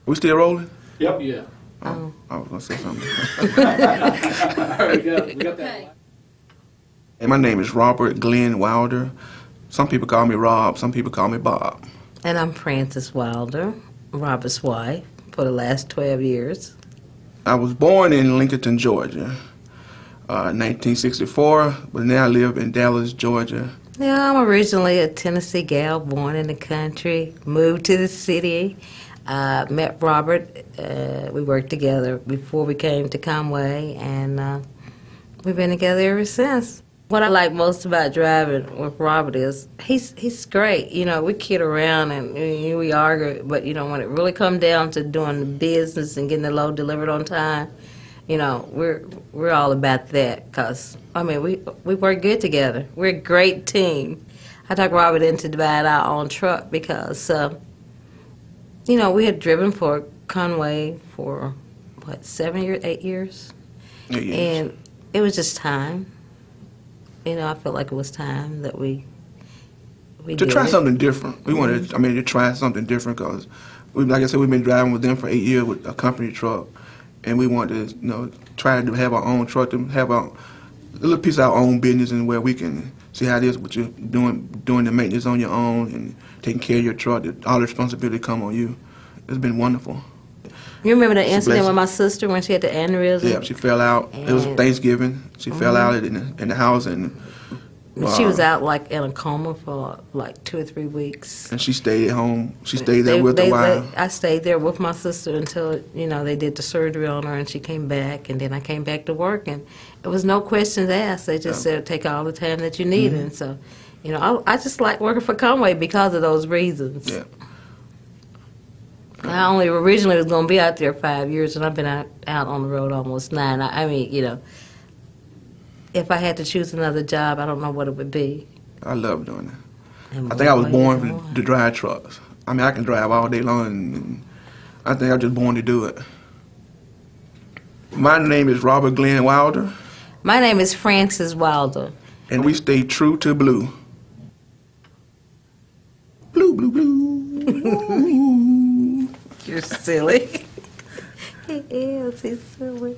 We still rolling? Yep. Yeah. Oh, I was gonna say something. we got that. Hey, my name is Robert Glenn Wilder. Some people call me Rob, some people call me Bob. And I'm Frances Wilder, Robert's wife for the last 12 years. I was born in Lincolnton, Georgia, 1964, but now I live in Dallas, Georgia. Yeah, I'm originally a Tennessee gal, born in the country, moved to the city, met Robert. We worked together before we came to Conway, and we've been together ever since. What I like most about driving with Robert is he's great. You know, we kid around and we argue, but you know, when it really comes down to doing the business and getting the load delivered on time, you know, we're all about that. Cause I mean, we work good together. We're a great team. I talked Robert into buying our own truck because, you know, we had driven for Conway for what, 7 years, 8 years, 8 years. And it was just time. You know, I felt like it was time that we to try something different. We wanted, I mean, to try something different because, like I said, we've been driving with them for 8 years with a company truck, and we wanted to, you know, try to have our own truck, to have a little piece of our own business, and where we can see how it is what you're doing the maintenance on your own and taking care of your truck. All the responsibility come on you. It's been wonderful. You remember the incident with my sister when she had the aneurysm? Yeah, she fell out. It was Thanksgiving. She fell out in the house, and she was out like in a coma for like 2 or 3 weeks. And she stayed at home. She stayed there with a while. I stayed there with my sister until, you know, they did the surgery on her and she came back, and then I came back to work, and it was no questions asked. They just said take all the time that you need, and so, you know, I just like working for Conway because of those reasons. Yeah. I only originally was going to be out there 5 years, and I've been out on the road almost 9. I mean, you know, if I had to choose another job, I don't know what it would be. I love doing that. I think I was born to drive trucks. I mean, I can drive all day long, and I think I was just born to do it. My name is Robert Glenn Wilder. My name is Frances Wilder. And we stay true to blue. Blue, blue, blue. You're silly. He is. He's silly.